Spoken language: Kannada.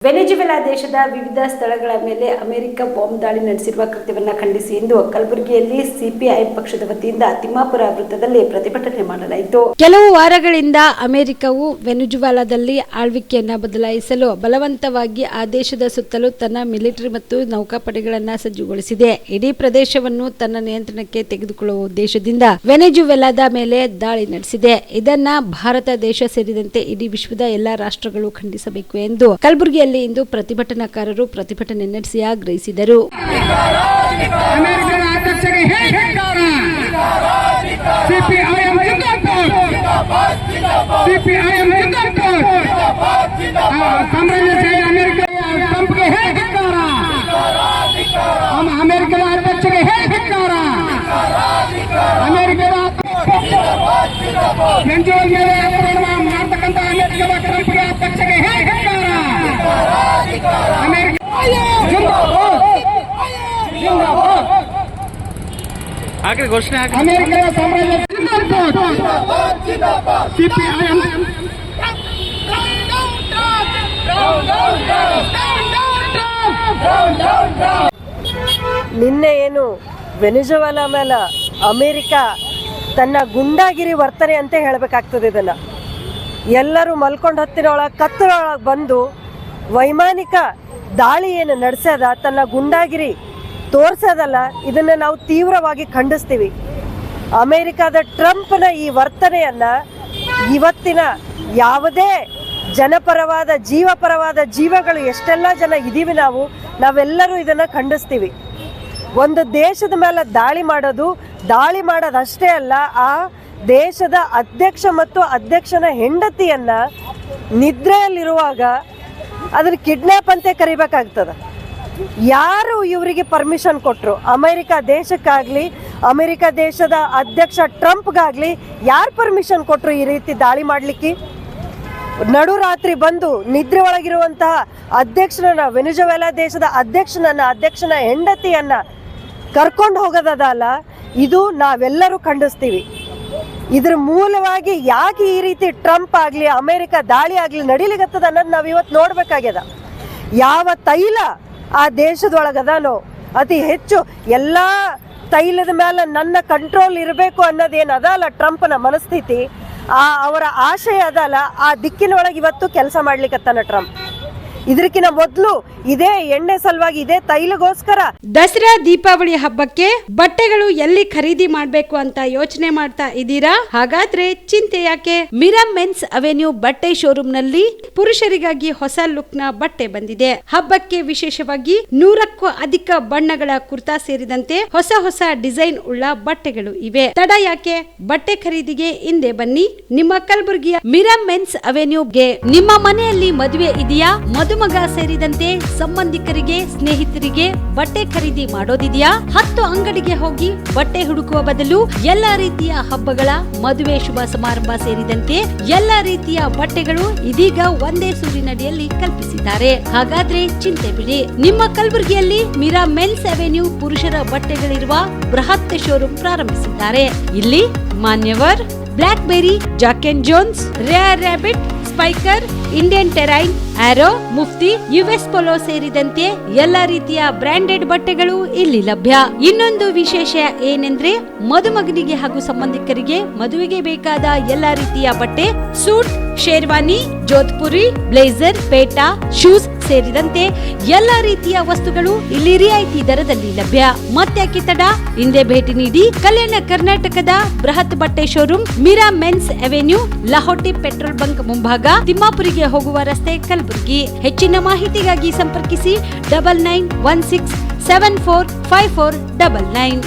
ವೆನೆಜುವೆಲಾ ದೇಶದ ವಿವಿಧ ಸ್ಥಳಗಳ ಮೇಲೆ ಅಮೆರಿಕ ಬಾಂಬ್ ದಾಳಿ ನಡೆಸಿರುವ ಕೃತ್ಯವನ್ನು ಖಂಡಿಸಿ ಇಂದು ಕಲಬುರಗಿಯಲ್ಲಿ ಸಿಪಿಐ ಪಕ್ಷದ ವತಿಯಿಂದ ತಿಮ್ಮಾಪುರ ವೃತ್ತದಲ್ಲಿ ಪ್ರತಿಭಟನೆ ಮಾಡಲಾಯಿತು. ಕೆಲವು ವಾರಗಳಿಂದ ಅಮೆರಿಕವು ವೆನೆಜುವೆಲಾದಲ್ಲಿ ಆಳ್ವಿಕೆಯನ್ನು ಬದಲಾಯಿಸಲು ಬಲವಂತವಾಗಿ ಆ ದೇಶದ ಸುತ್ತಲೂ ತನ್ನ ಮಿಲಿಟರಿ ಮತ್ತು ನೌಕಾಪಡೆಗಳನ್ನು ಸಜ್ಜುಗೊಳಿಸಿದೆ. ಇಡೀ ಪ್ರದೇಶವನ್ನು ತನ್ನ ನಿಯಂತ್ರಣಕ್ಕೆ ತೆಗೆದುಕೊಳ್ಳುವ ಉದ್ದೇಶದಿಂದ ವೆನೆಜುವೆಲಾದ ಮೇಲೆ ದಾಳಿ ನಡೆಸಿದೆ. ಇದನ್ನ ಭಾರತ ದೇಶ ಸೇರಿದಂತೆ ಇಡೀ ವಿಶ್ವದ ಎಲ್ಲಾ ರಾಷ್ಟ್ರಗಳು ಖಂಡಿಸಬೇಕು ಎಂದು ಕಲಬುರಗಿಯಲ್ಲಿ ಇಂದು ಪ್ರತಿಭಟನಾಕಾರರು ಪ್ರತಿಭಟನೆ ನಡೆಸಿ ಆಗ್ರಹಿಸಿದರು. ಅಮೆರಿಕದ ಅಧ್ಯಕ್ಷರಿಗೆ ಹೇಳ್ತಿದ್ದಾರೆ ಮಾಡ್ತಕ್ಕಂಥ ಅಮೆರಿಕದ ಟ್ರಂಪ್ಗೆ ಅಧ್ಯಕ್ಷರಿಗೆ ಹೇಳ್ತಿದ್ದಾರೆ ಘೋಷಣೆ ಅಮೆರಿಕದ ಸಾಮ್ರಾಜ್ಯ ನಿನ್ನೆ ಏನು ವೆನೆಜುವೆಲಾ ಮೇಲೆ ಅಮೆರಿಕ ತನ್ನ ಗುಂಡಾಗಿರಿ ವರ್ತನೆ ಅಂತ ಹೇಳಬೇಕಾಗ್ತದೆ. ಇದನ್ನು ಎಲ್ಲರೂ ಮಲ್ಕೊಂಡು ಹೊತ್ತಿನೊಳಗೆ ಕತ್ತಲೊಳಗೆ ಬಂದು ವೈಮಾನಿಕ ದಾಳಿ ಏನು ನಡೆಸೋದ ತನ್ನ ಗುಂಡಾಗಿರಿ ತೋರಿಸೋದಲ್ಲ, ಇದನ್ನು ನಾವು ತೀವ್ರವಾಗಿ ಖಂಡಿಸ್ತೀವಿ. ಅಮೆರಿಕದ ಟ್ರಂಪ್ನ ಈ ವರ್ತನೆಯನ್ನು ಇವತ್ತಿನ ಯಾವುದೇ ಜನಪರವಾದ ಜೀವಪರವಾದ ಜೀವಗಳು ಎಷ್ಟೆಲ್ಲ ಜನ ಇದ್ದೀವಿ ನಾವೆಲ್ಲರೂ ಇದನ್ನು ಖಂಡಿಸ್ತೀವಿ. ಒಂದು ದೇಶದ ಮೇಲೆ ದಾಳಿ ಮಾಡೋದಷ್ಟೇ ಅಲ್ಲ, ಆ ದೇಶದ ಅಧ್ಯಕ್ಷ ಮತ್ತು ಅಧ್ಯಕ್ಷನ ಹೆಂಡತಿಯನ್ನು ನಿದ್ರೆಯಲ್ಲಿರುವಾಗ ಅದನ್ನು ಕಿಡ್ನ್ಯಾಪ್ ಅಂತ ಕರಿಬೇಕಾಗ್ತದೆ. ಯಾರು ಇವರಿಗೆ ಪರ್ಮಿಷನ್ ಕೊಟ್ಟರು? ಅಮೆರಿಕ ದೇಶಕ್ಕಾಗಲಿ ಅಮೆರಿಕ ದೇಶದ ಅಧ್ಯಕ್ಷ ಟ್ರಂಪ್ಗಾಗಲಿ ಯಾರು ಪರ್ಮಿಷನ್ ಕೊಟ್ಟರು ಈ ರೀತಿ ದಾಳಿ ಮಾಡಲಿಕ್ಕೆ? ನಡುರಾತ್ರಿ ಬಂದು ನಿದ್ರೆ ಒಳಗಿರುವಂತಹ ಅಧ್ಯಕ್ಷನನ್ನ, ವೆನೆಜುವೆಲಾ ದೇಶದ ಅಧ್ಯಕ್ಷನ ಹೆಂಡತಿಯನ್ನ ಕರ್ಕೊಂಡು ಹೋಗೋದಲ್ಲ, ಇದು ನಾವೆಲ್ಲರೂ ಖಂಡಿಸ್ತೀವಿ. ಇದ್ರ ಮೂಲವಾಗಿ ಯಾಕೆ ಈ ರೀತಿ ಟ್ರಂಪ್ ಆಗಲಿ ಅಮೆರಿಕ ದಾಳಿ ಆಗಲಿ ನಡೀಲಿಗತ್ತದ ಅನ್ನೋದು ನಾವು ಇವತ್ತು ನೋಡ್ಬೇಕಾಗ್ಯದ. ಯಾವ ತೈಲ ಆ ದೇಶದೊಳಗದಾನೋ ಅತಿ ಹೆಚ್ಚು ಎಲ್ಲ ತೈಲದ ಮೇಲೆ ನನ್ನ ಕಂಟ್ರೋಲ್ ಇರಬೇಕು ಅನ್ನೋದೇನು ಅದಲ್ಲ ಟ್ರಂಪ್ನ ಮನಸ್ಥಿತಿ, ಅವರ ಆಶಯ ಅದಲ್ಲ, ಆ ದಿಕ್ಕಿನೊಳಗೆ ಇವತ್ತು ಕೆಲಸ ಮಾಡ್ಲಿಕ್ಕತ್ತಾನ ಟ್ರಂಪ್. ಇದಕ್ಕಿಂತ ಮೊದಲು ಇದೇ ಎಣ್ಣೆ ಸಲುವಾಗಿ, ಇದೇ ತೈಲಗೋಸ್ಕರ ದಸರಾ ದೀಪಾವಳಿ ಹಬ್ಬಕ್ಕೆ ಬಟ್ಟೆಗಳು ಎಲ್ಲಿ ಖರೀದಿ ಮಾಡಬೇಕು ಅಂತ ಯೋಚನೆ ಮಾಡ್ತಾ ಇದ್ದೀರಾ? ಹಾಗಾದ್ರೆ ಚಿಂತೆ ಯಾಕೆ? ಮಿರಾ ಮೆನ್ಸ್ ಅವೆನ್ಯೂ ಬಟ್ಟೆ ಶೋರೂಮ್ ನಲ್ಲಿ ಪುರುಷರಿಗಾಗಿ ಹೊಸ ಲುಕ್ ನ ಬಟ್ಟೆ ಬಂದಿದೆ. ಹಬ್ಬಕ್ಕೆ ವಿಶೇಷವಾಗಿ 100ಕ್ಕೂ ಅಧಿಕ ಬಣ್ಣಗಳ ಕುರ್ತಾ ಸೇರಿದಂತೆ ಹೊಸ ಡಿಸೈನ್ ಉಳ್ಳ ಬಟ್ಟೆಗಳು ಇವೆ. ತಡ ಯಾಕೆ? ಬಟ್ಟೆ ಖರೀದಿಗೆ ಹಿಂದೆ ಬನ್ನಿ. ನಿಮ್ಮ ಕಲಬುರಗಿಯ ಮಿರಾ ಮೆನ್ಸ್ ಅವೆನ್ಯೂಗೆ. ನಿಮ್ಮ ಮನೆಯಲ್ಲಿ ಮದುವೆ ಇದೆಯಾ? ಮದುಮಗ ಸೇರಿದಂತೆ ಸಂಬಂಧಿಕರಿಗೆ, ಸ್ನೇಹಿತರಿಗೆ ಬಟ್ಟೆ ಖರೀದಿ ಮಾಡೋದಿದೆಯಾ? 10 ಅಂಗಡಿಗೆ ಹೋಗಿ ಬಟ್ಟೆ ಹುಡುಕುವ ಬದಲು ಎಲ್ಲಾ ರೀತಿಯ ಹಬ್ಬಗಳ, ಮದುವೆ, ಶುಭ ಸಮಾರಂಭ ಸೇರಿದಂತೆ ಎಲ್ಲಾ ರೀತಿಯ ಬಟ್ಟೆಗಳು ಇದೀಗ ಒಂದೇ ಸೂರಿನಡಿಯಲ್ಲಿ ಕಲ್ಪಿಸಿದ್ದಾರೆ. ಹಾಗಾದ್ರೆ ಚಿಂತೆ ಬಿಡಿ. ನಿಮ್ಮ ಕಲಬುರಗಿಯಲ್ಲಿ ಮಿರಾ ಮೆನ್ಸ್ ಅವೆನ್ಯೂ ಪುರುಷರ ಬಟ್ಟೆಗಳಿರುವ ಬೃಹತ್ ಶೋರೂಮ್ ಪ್ರಾರಂಭಿಸಿದ್ದಾರೆ. ಇಲ್ಲಿ Manyavar, Blackberry, Jack and Jones, Rare Rabbit, Spykar, Indian Terrain, Arrow, Mufti, US Polo ಸೇರಿದಂತೆ ಎಲ್ಲಾ ರೀತಿಯ ಬ್ರಾಂಡೆಡ್ ಬಟ್ಟೆಗಳು ಇಲ್ಲಿ ಲಭ್ಯ. ಇನ್ನೊಂದು ವಿಶೇಷ ಏನೆಂದ್ರೆ, ಮದುಮಗನಿಗೆ ಹಾಗೂ ಸಂಬಂಧಿಕರಿಗೆ ಮದುವೆಗೆ ಬೇಕಾದ ಎಲ್ಲಾ ರೀತಿಯ ಬಟ್ಟೆ, ಸೂಟ್, ಶೇರ್ವಾನಿ, ಜೋಧ್ಪುರಿ, ಬ್ಲೇಸರ್, ಪೇಟಾ, ಶೂಸ್ ಸೇರಿದಂತೆ ಎಲ್ಲಾ ರೀತಿಯ ವಸ್ತುಗಳು ಇಲ್ಲಿ ರಿಯಾಯಿತಿ ದರದಲ್ಲಿ ಲಭ್ಯ. ಮತ್ತ್ಯಾಕೆ ತಡ? ಹಿಂದೆ ಭೇಟಿ ನೀಡಿ. ಕಲ್ಯಾಣ ಕರ್ನಾಟಕದ ಬೃಹತ್ ಬಟ್ಟೆ showroom Mira men's avenue, Lahoti petrol bunk ಮುಂಭಾಗ, ತಿಮ್ಮಾಪುರಿಗೆ ಹೋಗುವ ರಸ್ತೆ, ಕಲಬುರಗಿ. ಹೆಚ್ಚಿನ ಮಾಹಿತಿಗಾಗಿ ಸಂಪರ್ಕಿಸಿ 9916745499.